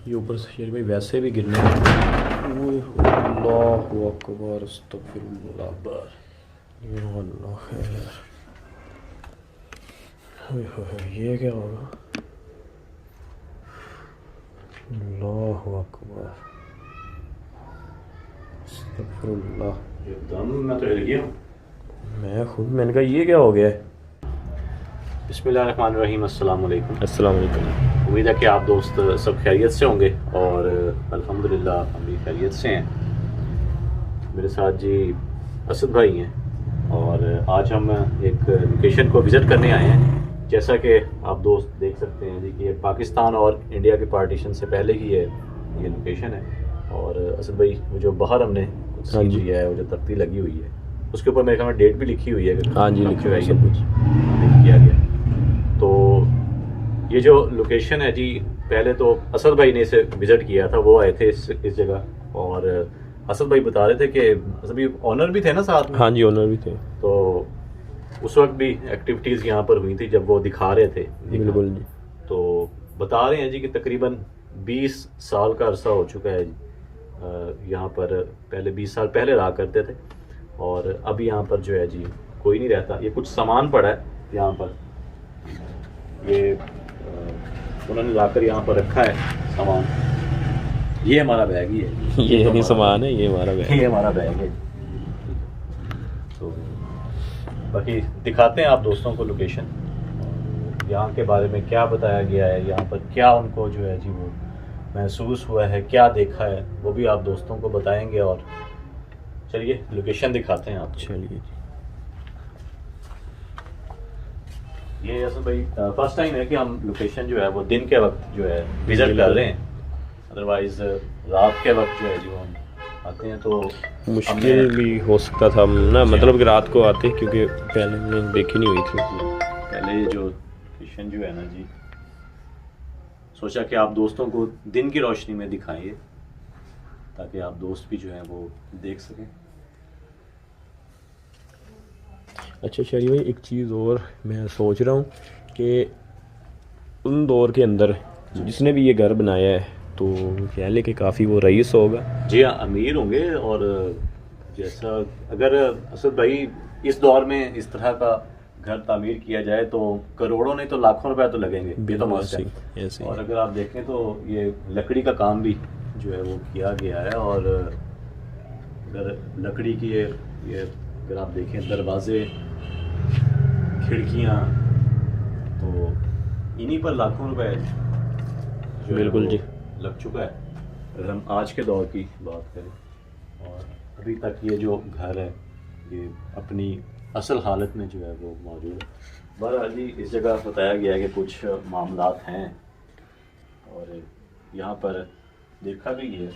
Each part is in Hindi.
ये ऊपर से शेर भाई वैसे भी गिरने ओए हो, अल्लाहु अकबर अस्तगफिरुल्लाह अकबर। या अल्लाह खैर। ओए होए, ये क्या होगा? अल्लाहु अकबर अस्तगफिरुल्लाह। एकदम मैं तो हिल गया हूँ। मैंने कहा ये क्या हो गया है? बिस्मिल्लाहिर्रहमानिर्रहीम, अस्सलाम वालेकुम। अस्सलाम वालेकुम। उम्मीद है कि आप दोस्त सब खैरियत से होंगे और अल्हम्दुलिल्लाह हम भी खैरियत से हैं। मेरे साथ जी असद भाई हैं और आज हम एक लोकेशन को विज़िट करने आए हैं। जैसा कि आप दोस्त देख सकते हैं जी कि ये पाकिस्तान और इंडिया के पार्टीशन से पहले की ये लोकेशन है। और असद भाई वो जो बाहर हमने कुछ हाँ सीन जी। लिया है, वो जो तख्ती लगी हुई है उसके ऊपर मेरे ख्याल में डेट भी लिखी हुई है। हाँ जी, लिखा हुआ है सब कुछ। किया गया। तो ये जो लोकेशन है जी, पहले तो असद भाई ने इसे विज़िट किया था, वो आए थे इस जगह। और असद भाई बता रहे थे कि असद भाई ऑनर भी थे ना साथ में। हाँ जी, ओनर भी थे। तो उस वक्त भी एक्टिविटीज़ यहाँ पर हुई थी जब वो दिखा रहे थे। बिल्कुल जी। तो बता रहे हैं जी कि तकरीबन 20 साल का अरसा हो चुका है जी। यहाँ पर पहले 20 साल पहले रहा करते थे और अब यहाँ पर जो है जी कोई नहीं रहता। ये कुछ सामान पड़ा है यहाँ पर, ये उन्होंने लाकर यहाँ पर रखा है सामान। ये हमारा बैग ही है। ये नहीं सामान है, ये हमारा बैग। ये हमारा बैग है। तो बाकी दिखाते हैं आप दोस्तों को लोकेशन, यहाँ के बारे में क्या बताया गया है, यहाँ पर क्या उनको जो है जी वो महसूस हुआ है, क्या देखा है, वो भी आप दोस्तों को बताएंगे। और चलिए लोकेशन दिखाते हैं आपको। चलिए जी। ये असल भाई फर्स्ट टाइम है कि हम लोकेशन जो है वो दिन के वक्त जो है विज़िट कर रहे हैं। अदरवाइज़ रात के वक्त जो है जो हम आते हैं तो मुश्किल भी हो सकता था ना, मतलब कि रात को आते, क्योंकि पहले हमने देखी नहीं हुई थी। पहले जो लोकेशन जो है ना जी, सोचा कि आप दोस्तों को दिन की रोशनी में दिखाएंगे ताकि आप दोस्त भी जो हैं वो देख सकें। अच्छा शरी भाई, एक चीज़ और मैं सोच रहा हूँ कि उन दौर के अंदर जिसने भी ये घर बनाया है तो कह ले कि काफ़ी वो रईस होगा। जी हाँ, अमीर होंगे। और जैसा अगर असद भाई इस दौर में इस तरह का घर तामीर किया जाए तो करोड़ों नहीं तो लाखों रुपए तो लगेंगे, ये तो मस्त है। ऐसे ही। और अगर आप देखें तो ये लकड़ी का काम भी जो है वो किया गया है। और अगर लकड़ी की ये अगर आप देखें दरवाजे, खिड़कियाँ, तो इन्हीं पर लाखों रुपए जो है बिल्कुल वो जी। लग चुका है अगर हम आज के दौर की बात करें। और अभी तक ये जो घर है ये अपनी असल हालत में जो है वो मौजूद है। बहरहाल जी इस जगह बताया गया है कि कुछ मामलात हैं और यहाँ पर देखा भी है।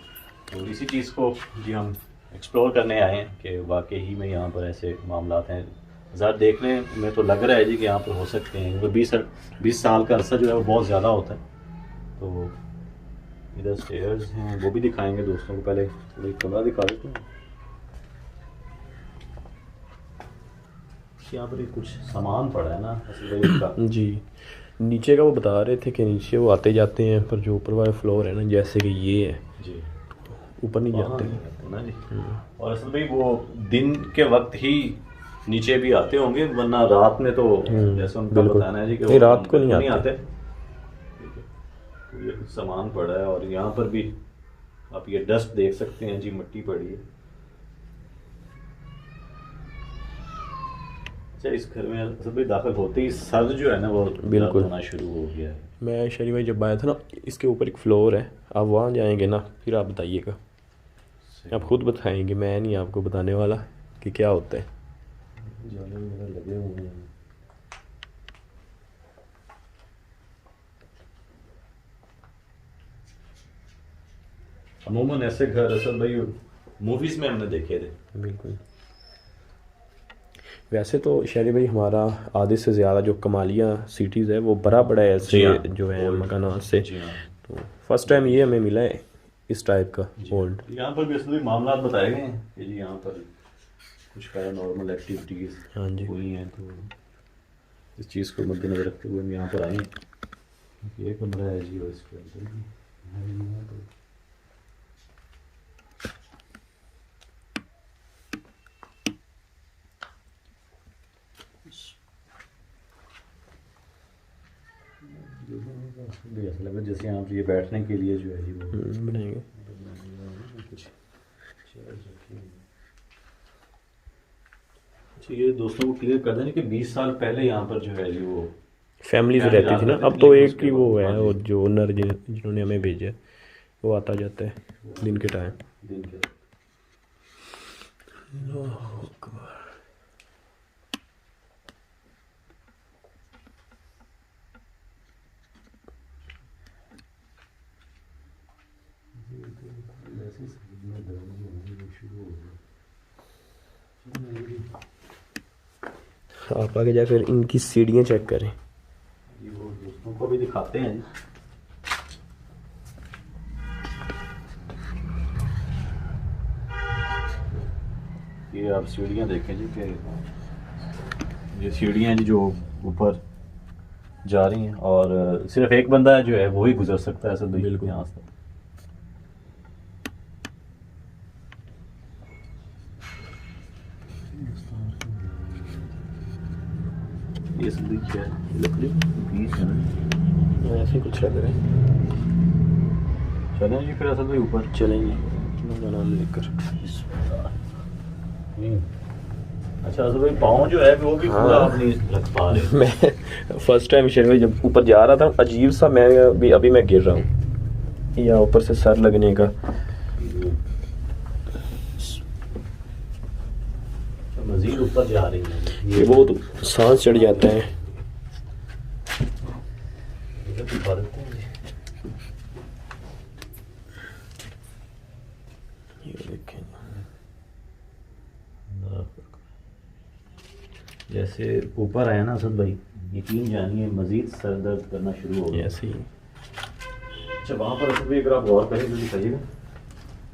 तो इसी चीज़ को जी हम एक्सप्लोर करने आए हैं कि वाकई ही में यहाँ पर ऐसे मामलात हैं। ज़रा देखने में तो लग रहा है जी कि यहाँ पर हो सकते हैं, क्योंकि 20 साल का अरसा जो है वो बहुत ज़्यादा होता है। तो इधर स्टेयर्स हैं, वो भी दिखाएंगे दोस्तों को। पहले थोड़ी कमरा दिखा देते हैं। यहाँ पर कुछ सामान पड़ा है ना असल का। जी, नीचे का वो बता रहे थे कि नीचे वो आते जाते हैं, पर जो ऊपर वाला फ्लोर है ना, जैसे कि ये है जी, ऊपर नहीं जाते ना जी। और असल में वो दिन के वक्त ही नीचे भी आते होंगे, वरना रात में तो जैसे उनका बताना है जी कि नहीं, रात को नहीं आते। ठीक है। तो ये कुछ सामान पड़ा है और यहाँ पर भी आप ये डस्ट देख सकते हैं जी, मिट्टी पड़ी है। अच्छा, इस घर में सभी दाखिल होते ही सर्द जो है ना वो बिल्कुल होना शुरू हो गया है। मैं शरी भाई जब आया था ना, इसके ऊपर एक फ्लोर है, आप वहाँ जाएंगे ना, फिर आप बताइएगा, आप खुद बताएंगे, मैं नहीं आपको बताने वाला कि क्या होता है। जाले वगैरह लगे हुए हैं। अमूमन ऐसे घर असल भाई मूवीज में हमने देखे थे। बिल्कुल। वैसे तो शहरी भाई हमारा आधे से ज़्यादा जो कमालिया सिटीज़ है वो बड़ा बड़ा है ऐसे जो है मकानात से। तो फर्स्ट टाइम ये हमें मिला है इस टाइप का ओल्ड। यहाँ पर भी असल में मामला बताए गए हैं कि जी यहाँ पर कुछ पैरानॉर्मल एक्टिविटीज़ हाँ जी हुई हैं। तो इस चीज़ को मद्देनजर रखते हुए हम यहाँ पर आए हैं। एक कमरा है जी और इसके अंदर भी ऐसा लगा जैसे यहाँ पर ये बैठने के लिए जो है जी वो बनाएंगे। कुछ अच्छा, ये दोस्तों को क्लियर कर दें कि 20 साल पहले यहाँ पर जो है जी वो फैमिलीज फैमिली रहती थी ना, रहती अब थी, तो लेकिन एक उसके ही वो बाद है, हाँ और जी। जो ओनर जिन्होंने हमें भेजा है वो आता जाता है दिन के टाइम। दिन के आप आगे जाकर इनकी सीढ़ियाँ चेक करें। ये वो दोस्तों को भी दिखाते हैं जी। ये आप सीढ़ियाँ देखें जी कि ये सीढ़ियाँ जी जो ऊपर जा रही हैं, और सिर्फ एक बंदा है जो है वो ही गुजर सकता है ऐसा बिल्कुल। यहाँ से। ये सब देखिए लकड़ी बीच है ना, ऐसे ही कुछ लग रहा है। चलें जी फिर असल में ऊपर चलेंगे अपना नाम लेकर। अच्छा असल में पाँव जो है वो भी पूरा आप नहीं रख पा रहे। मैं फर्स्ट टाइम शेर जब ऊपर जा रहा था, अजीब सा मैं अभी मैं गिर रहा हूँ, या ऊपर से सर लगने का। मजीद ऊपर जा रही है ये बहुत सांस चढ़ जाता है। इधर दिखा देते हैं जी। ये देखें, जैसे ऊपर आया ना असद भाई, यकीन जानिए मजीद सर दर्द करना शुरू हो गया। ऐसे ही। अच्छा वहाँ पर असद भाई अगर आप गौर करें तो दिखाइएगा,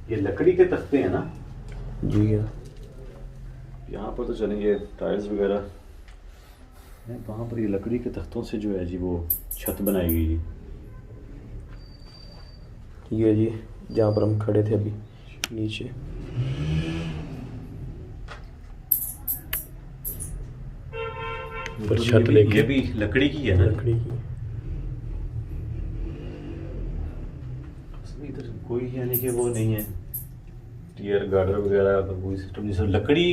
ये लकड़ी के तख्ते हैं ना जी हाँ। यहाँ पर तो चलेंगे टाइल्स वगैरह हैं, वहाँ पर ये लकड़ी के तख्तों से जो है जी वो छत बनाई गई है। ये जी जहाँ पर हम खड़े थे अभी नीचे। ऊपर छत लेके ये भी लकड़ी की है ना। लकड़ी की। इधर कोई यानी कि वो नहीं है टीयर गार्डर वगैरह का कोई सिस्टम नहीं सर। लकड़ी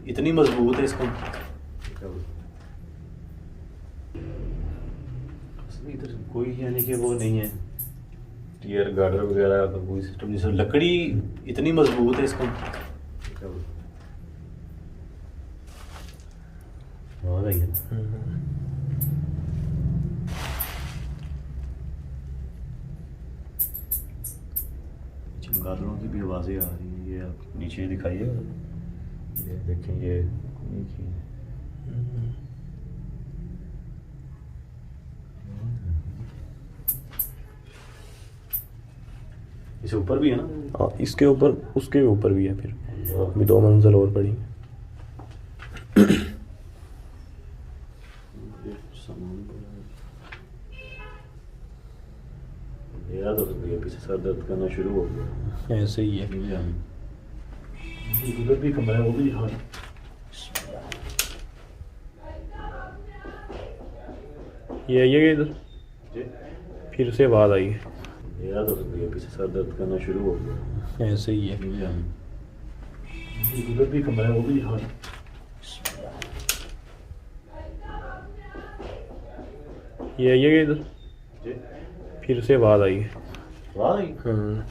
इतनी मजबूत है इसका, इधर कोई यानी कि वो नहीं है टीयर गार्डर वगैरह का कोई सिस्टम नहीं सर। लकड़ी इतनी मजबूत है इसका। बहुत आई है ना। चमगादड़ों की भी आवाज़ें आ रही हैं। ये आप नीचे दिखाइएगा, ये देखें ये नीचे इसे ऊपर भी है ना। हाँ इसके ऊपर उसके ऊपर भी है, फिर अभी 2 मंजिल और पड़ी। मेरा तो पीछे सर दर्द करना शुरू हो गया। ऐसे ही है। उधर भी कमरा है वो भी दिखा। ये इधर जी फिर से आवाज़ आई। मेरा तो पीछे सर दर्द करना शुरू हो गया। ऐसे ही है। उधर भी कमरा है वो भी दिखा। ये इधर जी फिर से आवाज़ आई। वाह आई। हाँ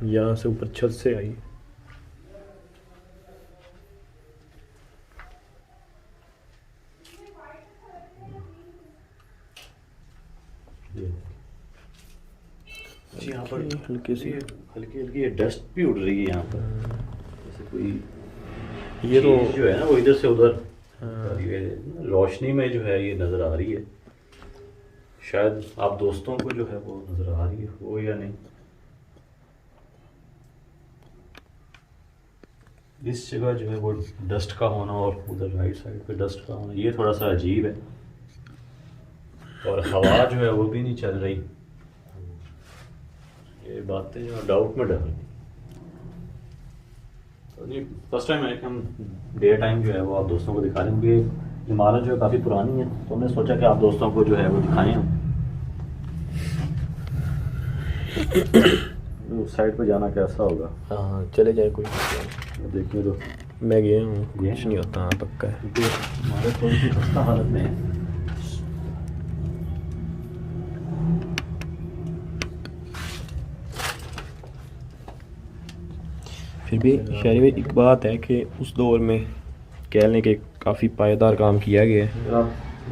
यहाँ से ऊपर छत से आई। यहाँ पर हल्की सी हल्की हल्की डस्ट भी उड़ रही है यहाँ पर, जैसे कोई ये तो चीज़ जो है ना वो इधर से उधर हाँ। ये रोशनी में जो है ये नज़र आ रही है। शायद आप दोस्तों को जो है वो नज़र आ रही है वो या नहीं। इस जगह जो है वो डस्ट का होना और उधर राइट साइड पे डस्ट का होना ये थोड़ा सा अजीब है। और हवा जो है वो भी नहीं चल रही। ये बातें जो डाउट में डाल तो नहीं, फर्स्ट टाइम है कि हम डे टाइम जो है वो आप दोस्तों को दिखा दें, क्योंकि इमारत जो है काफ़ी पुरानी है, तो हमने सोचा कि आप दोस्तों को जो है वो दिखाएं हम। उस साइड पे जाना कैसा होगा? हाँ चले जाए, कोई मसला नहीं। देखिए तो मैं गया हूँ, गए कुछ नहीं होता। हाँ पक्का है। क्योंकि इमारत थोड़ी सी खस्ता हालत में है। फिर भी शहरी भाई एक बात है कि उस दौर में कह लें कि काफ़ी पायदार काम किया गया है। अगर आप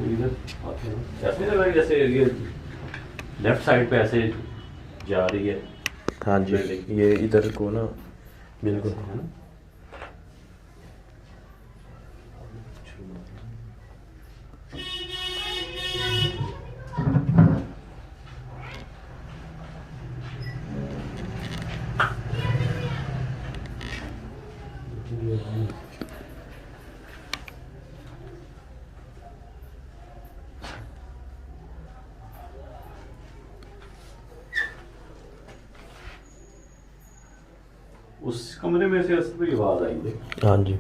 इधर आते हैं, ऐसे नहीं लग रहा है जैसे ये लेफ्ट साइड पे ऐसे जा रही है। हाँ जी, ये इधर को ना बिल्कुल। है ना? उस कमरे में से असली आवाज आई है। हाँ जी,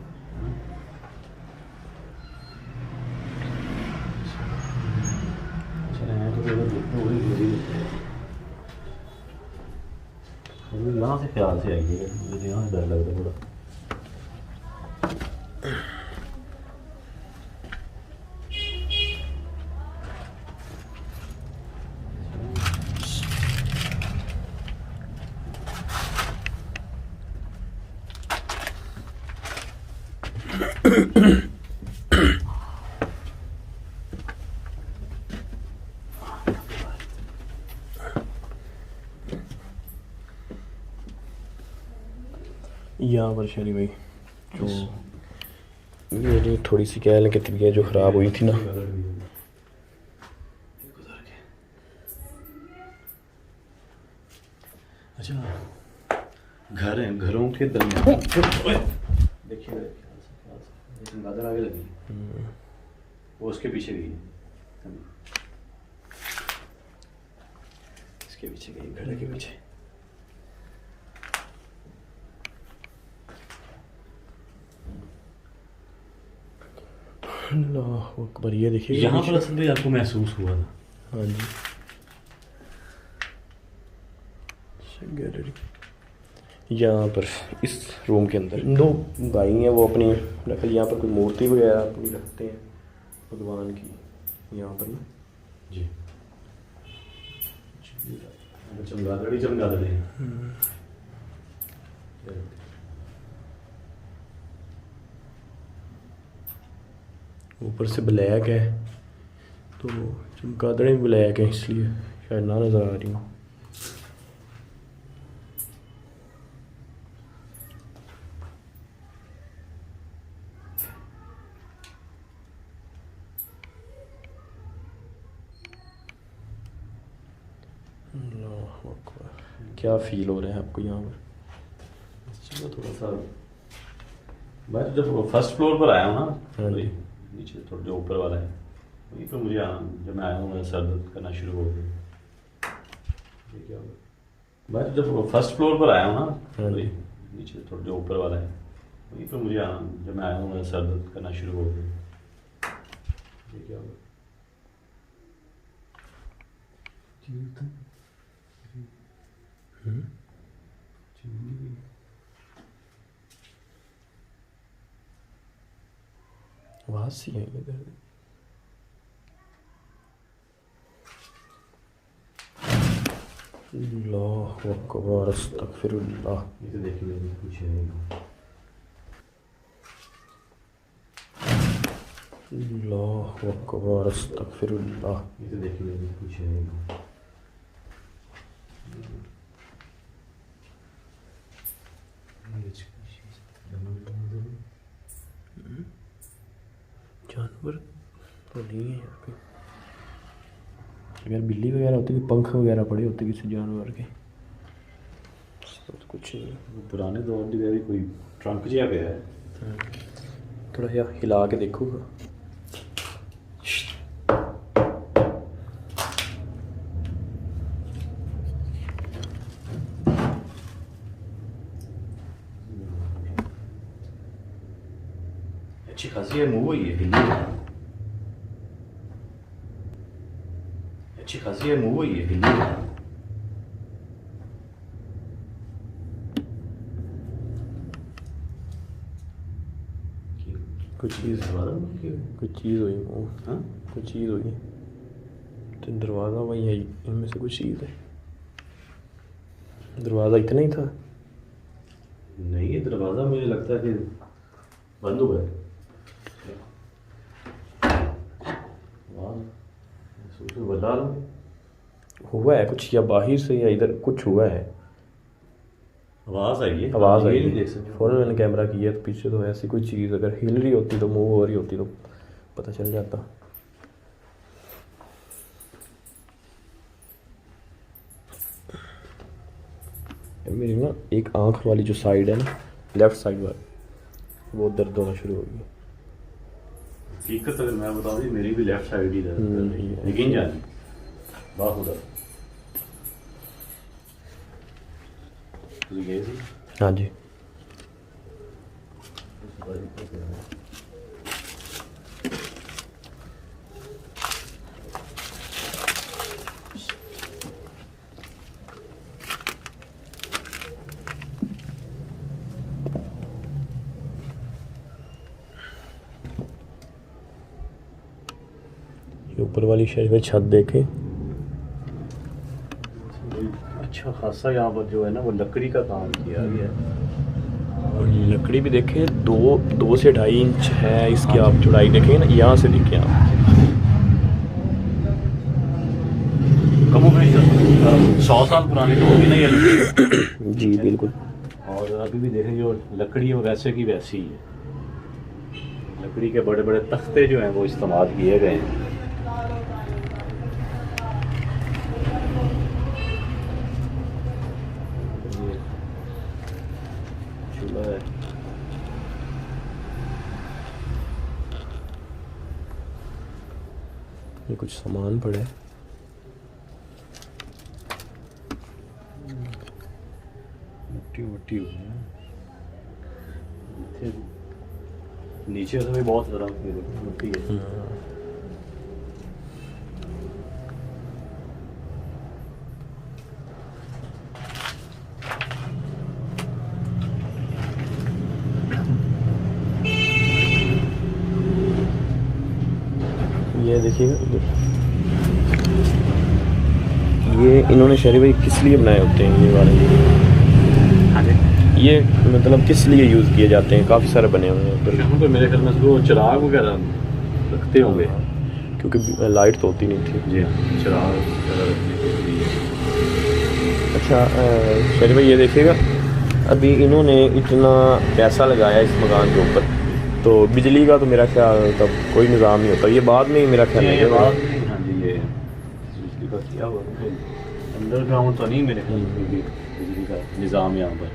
अच्छा है तो अगर देखते वही मेरी यहाँ से ख्याल से आई है, मुझे यहाँ से डर लगता है थोड़ा। यहाँ पर शहरी भाई जो मेरी थोड़ी सी कह लें कि तबीयत जो ख़राब हुई थी ना, अच्छा घर है, घरों के दरमियान देखिए मेरे ख्याल से चमगादड़ आगे लगी है। वो उसके पीछे गई है, इसके पीछे गई, घर के पीछे। अल्लाह अकबर, ये देखिए यहाँ पर असल में आपको महसूस हुआ था? हाँ जी, गैलरी यहाँ पर इस रूम के अंदर दो भाई हैं, वो अपनी नकल यहाँ पर कोई मूर्ति वगैरह अपनी रखते हैं भगवान की यहाँ पर ना जी। चमगादड़ ही चमगादड़ है। ऊपर से ब्लैक है, तो चमगादड़ें भी ब्लैक है, इसलिए शायद ना नज़र आ रही हूँ। अल्लाह अकबर, क्या फील हो रहा है आपको यहाँ पर? चलो थोड़ा सा मैं जब फर्स्ट फ्लोर पर आया हूँ ना, हाँ जी, नीचे थोड़ा जो ऊपर वाला है वहीं पर मुझे जब मैं आया हूँ मेरा सर दर्द करना शुरू हो गया। ये क्या होगा? मैं जब फर्स्ट फ्लोर पर आया हूँ ना, हाँ जी, नीचे थोड़ा जो ऊपर वाला है वहीं पर मुझे जब मैं आया हूँ मेरा सर दर्द करना शुरू हो गया। ये क्या होगा? आवाज़ सी है इधर। अल्लाह अकबर, अस्तगफिरुल्लाह। ये तो देखिए कुछ है। अल्लाह अकबर, अस्तगफिरुल्लाह। ये तो देखिए कुछ है। जानवर तो नहीं है यहाँ पे। अगर बिल्ली वगैरह होती, पंख वगैरह पड़े होते किसी जानवर के, तो कुछ नहीं। पुराने दौर की भी कोई ट्रंक जिहा पे है। थोड़ा सा हिला के देखूगा। अच्छी खासी है, मूव हुई है, हिली है। अच्छी खासी है, मूव हुई है, हिली है। कुछ चीज़ हुई वो, हाँ? कुछ चीज़ हुई तो दरवाज़ा वही है, इनमें से कुछ चीज़ है। दरवाज़ा इतना ही था। नहीं, ये दरवाज़ा मुझे लगता है कि बंद हुआ है। बता रहा हूँ, हुआ है कुछ, या बाहर से या इधर कुछ हुआ है। आवाज़ आई है, आवाज़ आई नहीं देख सकते। फ़ौरन मैंने कैमरा किया तो पीछे तो ऐसी कोई चीज़ अगर हिल रही होती तो मूव हो रही होती तो पता चल जाता। मेरी ना एक आँख वाली जो साइड है ना, लेफ़्ट साइड वाली, वो दर्द होना शुरू हो गई। हकीकत अगर मैं बताऊँ जी, मेरी भी लेफ्ट साइड ही दर्द कर रही है, लेकिन जानी बाहुदा तो गए थे। हाँ जी। ये ऊपर वाली शेल्फ में छत देखें, अच्छा खासा यहाँ पर जो है ना वो लकड़ी का काम किया गया है। और लकड़ी भी देखें, 2 से 2.5 इंच है इसकी। आप चौड़ाई देखें ना, यहाँ से देखें आप, कमो में 100 साल पुरानी तो होगी ना ये लकड़ी। जी बिल्कुल। और अभी भी देखें जो लकड़ी है वो वैसे की वैसी ही है। लकड़ी के बड़े बड़े तख्ते जो हैं वो इस्तेमाल किए गए हैं। चूल्हा है, ये कुछ सामान पड़ा है। मिट्टी हुई है नीचे से भी बहुत ज़रा मिट्टी है। ये देखिएगा इधर, ये इन्होंने शहरी भाई किस लिए बनाए होते हैं ये वाले? ये मतलब किस लिए यूज़ किए जाते हैं? काफ़ी सारे बने हुए हैं उधर। यहाँ पर मेरे ख्याल में वो चिराग वगैरह रखते होंगे, क्योंकि लाइट तो होती नहीं थी। जी हाँ, चिराग वगैरह रखने के लिए। अच्छा शहरी भाई ये देखिएगा, अभी इन्होंने इतना पैसा लगाया इस मकान के ऊपर, तो बिजली का तो मेरा ख्याल तब कोई निज़ाम नहीं होता। ये बाद में ही मेरा ख्याल ये है। बाद में, हाँ जी, ये बिजली का किया हुआ है। अंडरग्राउंड तो नहीं मेरे ख्याल में कोई भी बिजली का निज़ाम यहाँ पर।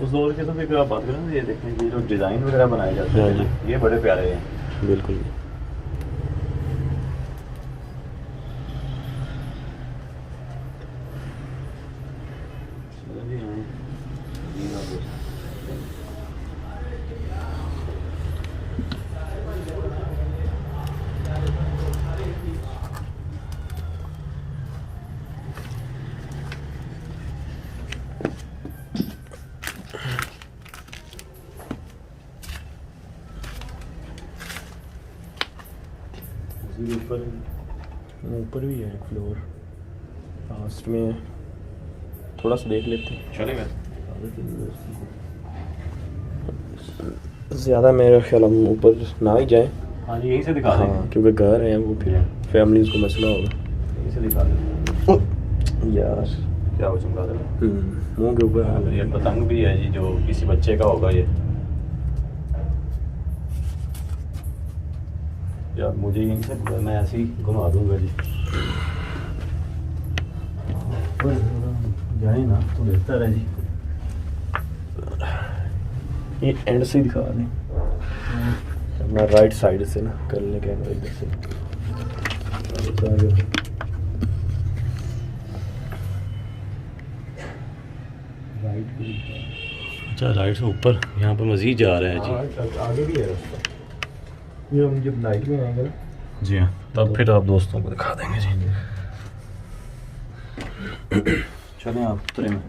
उस दौर के तो फिर आप बात करें ना, ये देखें कि जो डिज़ाइन वगैरह बनाए जाते हाँ हैं ये बड़े प्यारे हैं। बिल्कुल। ऊपर भी है एक फ्लोर, लास्ट में है। थोड़ा सा देख लेते हैं, चलेगा। ज़्यादा मेरा ख्याल हम ऊपर ना ही जाएं। हाँ जी, यहीं से दिखा दें। हाँ, क्योंकि घर है वो, फिर फैमिलीज को मसला होगा। यहीं से दिखा दें यार क्या हो चमका दें। मुँह के ऊपर ये पतंग भी है जी, जो किसी बच्चे का होगा ये। यार मुझे यहीं से, मैं ऐसे ही घुमा दूंगा जी। जाए ना तो बेहतर है जी। ये एंड से दिखा दें, अपना राइट साइड से ना कर लें कैमरा इधर से। राइट अच्छा राइट से ऊपर यहाँ पर मज़ीद जा रहा है जी। आगे भी है रास्ता, ये हम जब नाइट में आएंगे ना जी हाँ, तब फिर आप दोस्तों को दिखा देंगे जी। चलें आप उतरे में।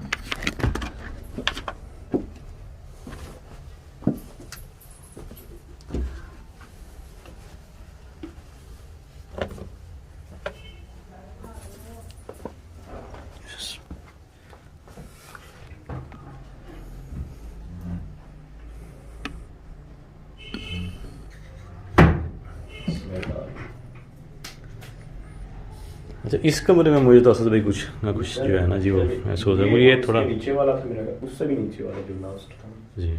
अच्छा इस कमरे में मुझे तो असल भाई कुछ ना कुछ जो है ना जी वो महसूस है मुझे, ये थोड़ा नीचे वाला था मेरा, उससे भी नीचे वाला जो लास्ट था जी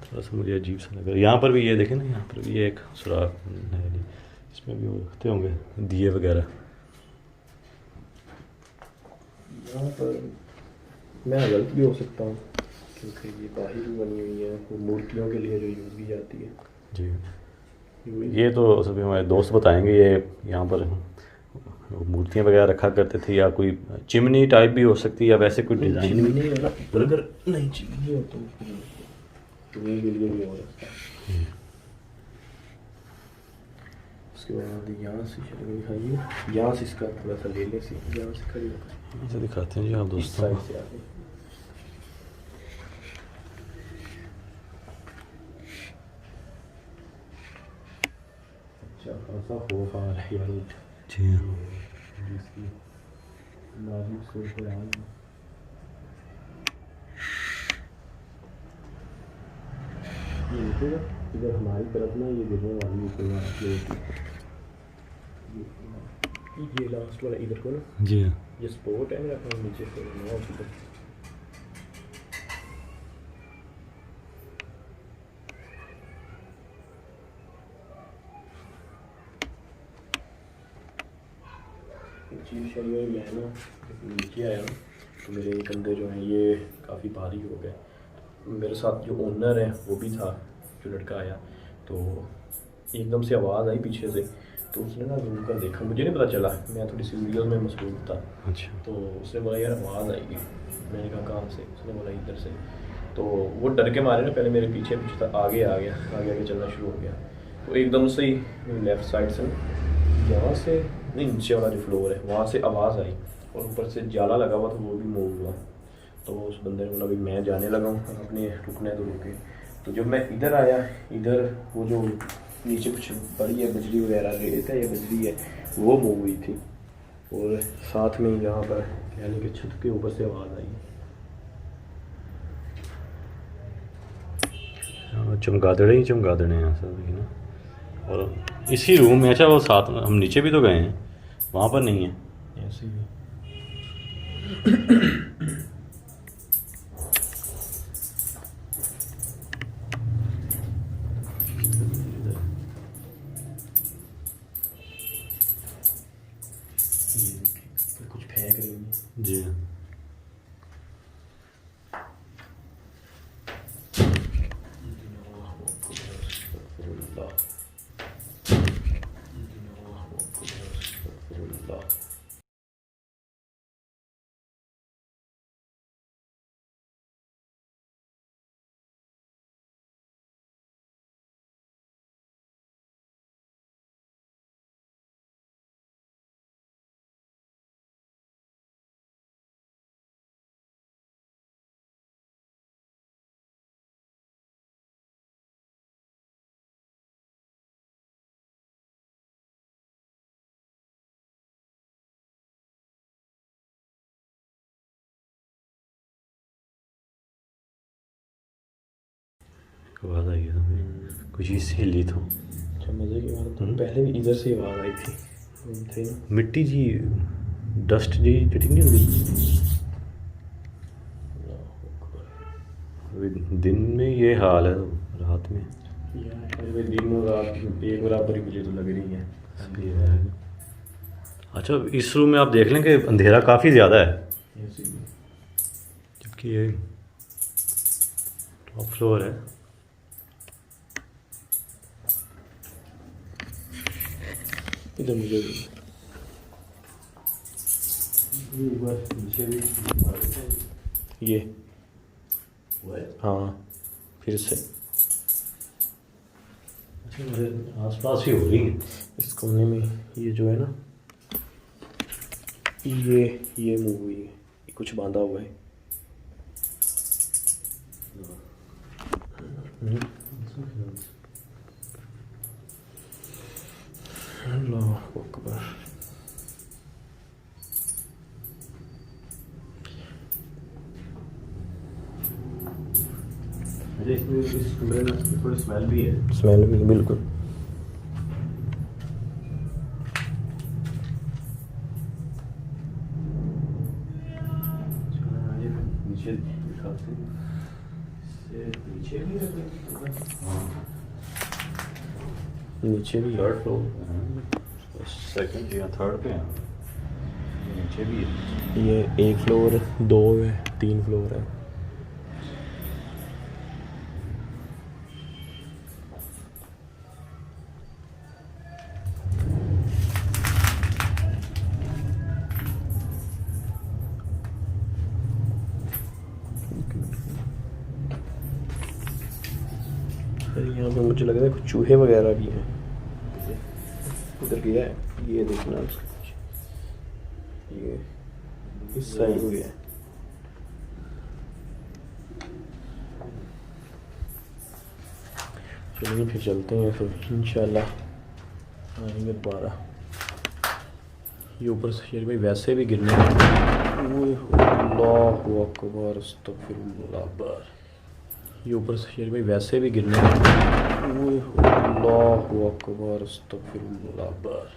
थोड़ा सा मुझे अजीब सा लग रहा है। यहाँ पर भी ये देखें ना, यहाँ पर भी ये एक सुराख है जी, इसमें भी वो रखते होंगे दिए वगैरह। यहाँ पर मैं गलत भी हो सकता हूँ क्योंकि ये बाहर भी बनी हुई है, वो मूर्तियों के लिए जो यूज़ की जाती है जी। ये तो सभी हमारे दोस्त बताएंगे, ये यहाँ पर मूर्तियाँ वगैरह रखा करते थे, या कोई चिमनी टाइप भी हो सकती है, या वैसे कोई डिज़ाइन भी। नहीं वाला अगर नहीं चिमनी हो तो ये के लिए भी हो सकता है। उसके बाद यहाँ से चलो दिखाइए, यहाँ से इसका थोड़ा सा ले ले से, यहाँ से खड़ी होकर ऐसे दिखाते हैं जी आप इस दोस्तों साइड को। से आगे अच्छा खासा खौफ आ रहा है यार जी हाँ। जिसकी नाजुक से कुरान ये देखिएगा इधर हमारी तरफ ना ये गिरने वाली है कोई ये लास्ट वाला इधर को ना जी हाँ। ये स्पोर्ट है मेरा फोन नीचे से ना उधर चीज़ शरीर में है ना नीचे आया तो मेरे कंधे जो हैं ये काफ़ी भारी हो गए। मेरे साथ जो ओनर है वो भी था, जो लड़का आया तो एकदम से आवाज़ आई पीछे से, तो उसने ना घूम कर देखा, मुझे नहीं पता चला, मैं थोड़ी सी वीडियो में मसरूफ था। अच्छा तो उसने बोला यार आवाज़ आएगी, मैंने कहा कहाँ से, उसने बोला इधर से। तो वो डर के मारे ना पहले मेरे पीछे पीछे था, आगे आ गया, आगे आगे चलना शुरू हो गया। तो एकदम से ही लेफ़्ट साइड से यहाँ से नहीं नीचे वाला जो फ्लोर है वहाँ से आवाज़ आई और ऊपर से जाला लगा हुआ था वो भी मूव हुआ। तो उस बंदे ने बोला भाई मैं जाने लगा हूँ, अपने रुकने तो रुके। तो जब मैं इधर आया, इधर वो जो नीचे कुछ बड़ी है बजरी वगैरह रेत है या बजरी है वो मूव हुई थी, और साथ में यहाँ पर यानी कि छत के ऊपर से आवाज़ आई। चमगादड़े ही चमगादड़े हैं सब ना। और इसी रूम में, अच्छा वो साथ में हम नीचे भी तो गए हैं, वहाँ पर नहीं है ऐसे ही कुछ फेंक रही है जी हाँ। आवाज़ आई है तो कुछ चीज़ हिली तो। अच्छा मज़े की बात तो पहले भी इधर से आवाज़ आई थी, थे ना मिट्टी जी डस्ट जी चिटिंग नहीं होती। अभी दिन में ये हाल है, रात में यार दिन और रात एक बराबर ही मुझे तो लग रही है। सही है। अच्छा इस रूम में आप देख लें कि अंधेरा काफ़ी ज़्यादा है, ऐसे ही जबकि ये टॉप फ्लोर है। इधर मुझे ये हुआ है? हाँ फिर से अच्छा, मेरे आसपास ही हो रही है। इस कोने में ये जो है ना, ये मूव हुई है, ये कुछ बांधा हुआ है। अल्लाह अकबर। अच्छा, इसमें इस कमरे में थोड़ी स्मेल भी है। स्मेल भी बिल्कुल। नीचे दिखाते हैं, इससे नीचे भी है कोई? हाँ, नीचे भी है। थर्ड फ्लोर, सेकंड या थर्ड पे हैं, नीचे भी है। ये 1 फ्लोर 2 है, 3 फ्लोर है। फिर यहाँ पे मुझे लग रहा है कुछ चूहे वगैरह भी हैं। उधर गया है, ये देखना उसके पीछे, ये इस साइड को गया है। चलिए फिर चलते हैं, फिर इंशाल्लाह आएंगे दोबारा। ये ऊपर से शेर भाई वैसे भी गिरने, अल्लाहु अकबर अस्तगफिरुल्लाह अकबर। ये ऊपर से शेर भाई वैसे भी गिरने, अल्लाहु अकबर अस्तगफिरुल्लाह अकबर।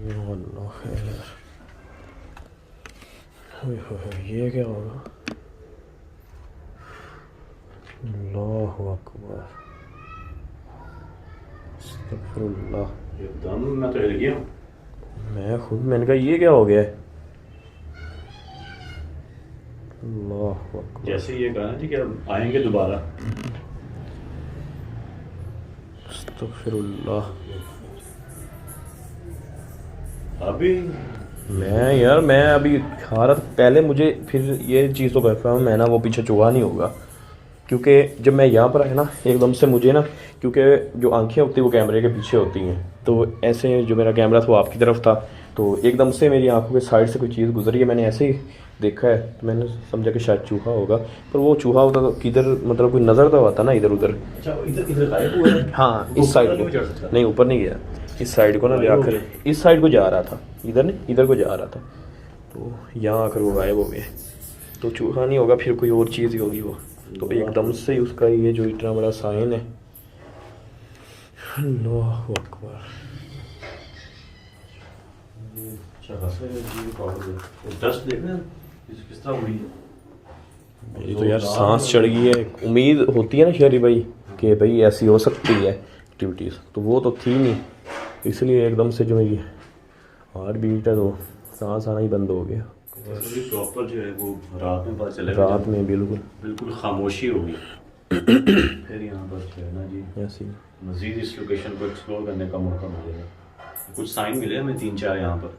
अल्लाह खैर। ये क्या होगा? अल्लाहु अकबर अस्तगफिरुल्लाह। एकदम मैं तो हिल गया हूँ। मैं खुद, मैंने कहा ये क्या हो गया है? अल्लाहु अकबर। जैसे ये कहा ना जी कि अब आएंगे दोबारा। अस्तगफिरुल्लाह। अभी मैं अभी खा रहा था पहले, मुझे फिर ये चीज़ तो कहता हूँ मैं ना, वो पीछे चूहा नहीं होगा। क्योंकि जब मैं यहाँ पर आया ना, एकदम से मुझे ना, क्योंकि जो आंखें होती हैं वो कैमरे के पीछे होती हैं, तो ऐसे जो मेरा कैमरा था वो आपकी तरफ था, तो एकदम से मेरी आंखों के साइड से कोई चीज़ गुजरी है, मैंने ऐसे ही देखा है, तो मैंने समझा कि शायद चूहा होगा। पर वो चूहा होता तो किधर, मतलब कोई नज़र तो आता ना इधर उधर। अच्छा, इधर इधर गायब हुआ है? हाँ वो इस साइड ऊपर को नहीं चढ़ सकता? नहीं, ऊपर नहीं गया, इस साइड को ना ले गायब हो आकर गया। इस साइड को जा रहा था, इधर नहीं, इधर को जा रहा था, तो यहाँ आकर वो गायब हो गए। तो चूहा नहीं होगा, फिर कोई और चीज़ ही होगी वो। तो एकदम से ही उसका ये जो इतना बड़ा साइन है, अल्लाहु अकबर। अच्छा खासा है जी रिकॉर्ड है। वो डस्ट देखना किस तरह हुई है। मेरी तो यार सांस चढ़ गई है। उम्मीद होती है ना शेरी भाई कि भाई ऐसी हो सकती है एक्टिविटीज़, तो वो तो थी नहीं, इसलिए एकदम से जो मेरी हार्ट बीट है तो सांस आना ही बंद हो गया। प्रॉपर जो है वो रात में पता चलेगा, रात में बिल्कुल बिल्कुल खामोशी होगी। फिर यहाँ पर जो है ना जी, ऐसी। मज़ीद इस लोकेशन को एक्सप्लोर करने का मौका मिलेगा। कुछ साइन मिले हमें 3-4 यहाँ पर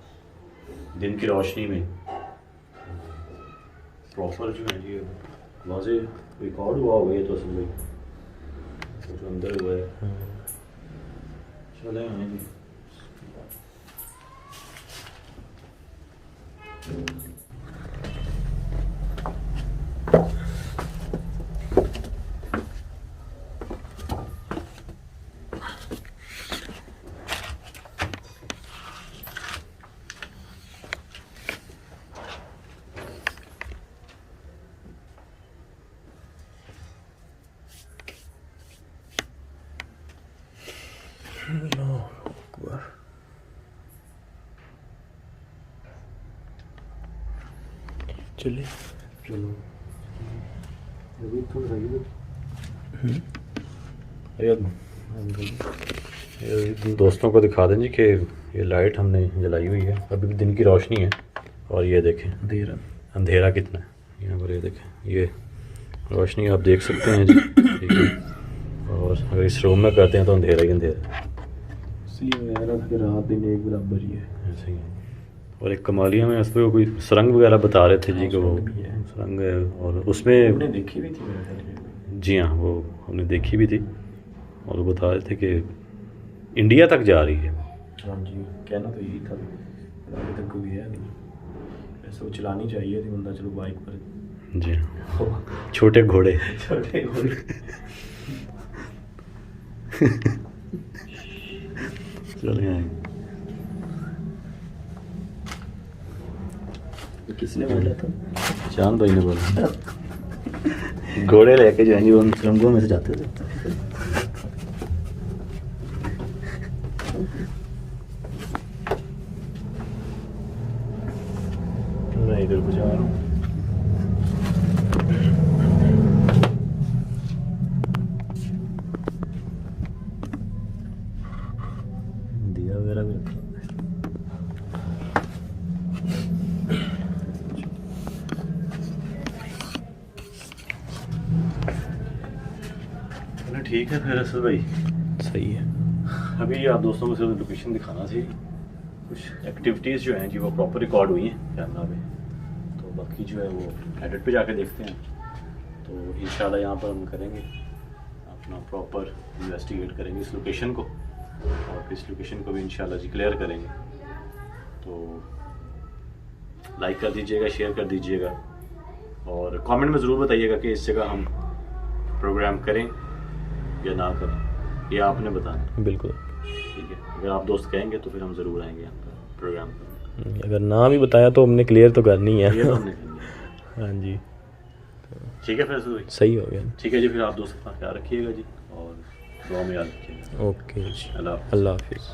दिन की रोशनी में। प्रॉपर जो है जी वाजे रिकॉर्ड हुआ होगा ये तो असल में कुछ अंदर हुआ है। चले हमें जी। अकबर। चलिए चलो अभी तो ये दोस्तों को दिखा दें जी कि ये लाइट हमने जलाई हुई है, अभी भी दिन की रोशनी है। और ये देखें अंधेरा कितना है यहाँ पर, ये देखें ये रोशनी आप देख सकते हैं जी, ठीक है। और अगर इस रूम में करते हैं तो अंधेरा ही अंधेरा है, इसलिए रात दिन एक बराबर ही है। ऐसे ही है। और एक कमालिया में उस पर कोई सुरंग वगैरह बता रहे थे जी कि वो सुरंग है, और उसमें हमने देखी भी थी मेरे ख्याल में। जी हाँ वो हमने देखी भी थी, और वो बता रहे थे कि इंडिया तक जा रही है। हाँ जी, कहना तो यही था, अभी तक कोई गया नहीं। वैसे वो चलानी चाहिए थी बंदा, चलो बाइक पर। जी हाँ, छोटे घोड़े छोटे घोड़े। चले आएंगे। किसने बोला था? चांद भाई ने बोला घोड़े लेके जाएंगे, उन सुरंगों में से जाते थे। मैं इधर को जा रहा हूँ। दिया वगैरह भी रखा है। ठीक है फिर असद भाई, सही है। अभी आप दोस्तों को सिर्फ लोकेशन दिखाना थी, कुछ एक्टिविटीज़ जो हैं जी वो प्रॉपर रिकॉर्ड हुई हैं कैमरा पे, तो बाकी जो है वो एडिट पे जाके देखते हैं। तो इंशाल्लाह यहाँ पर हम करेंगे अपना प्रॉपर इन्वेस्टिगेट करेंगे इस लोकेशन को, और इस लोकेशन को भी इंशाल्लाह जी क्लियर करेंगे। तो लाइक कर दीजिएगा, शेयर कर दीजिएगा, और कमेंट में ज़रूर बताइएगा कि इस जगह हम प्रोग्राम करें या ना करें, ये आपने बताना। बिल्कुल ठीक है, अगर आप दोस्त कहेंगे तो फिर हम ज़रूर आएंगे यहाँ पर प्रोग्राम करने। अगर ना भी बताया तो हमने क्लियर तो करनी है। ये तो हमने करनी है। हाँ जी, ठीक है फिर असद भाई, सही हो गया। ठीक है जी, फिर आप दोस्त अपना ख्याल रखिएगा जी, और दुआ में याद रखिएगा। ओके जी, अल्लाह हाफ़िज़। अल्लाह हाफिज़।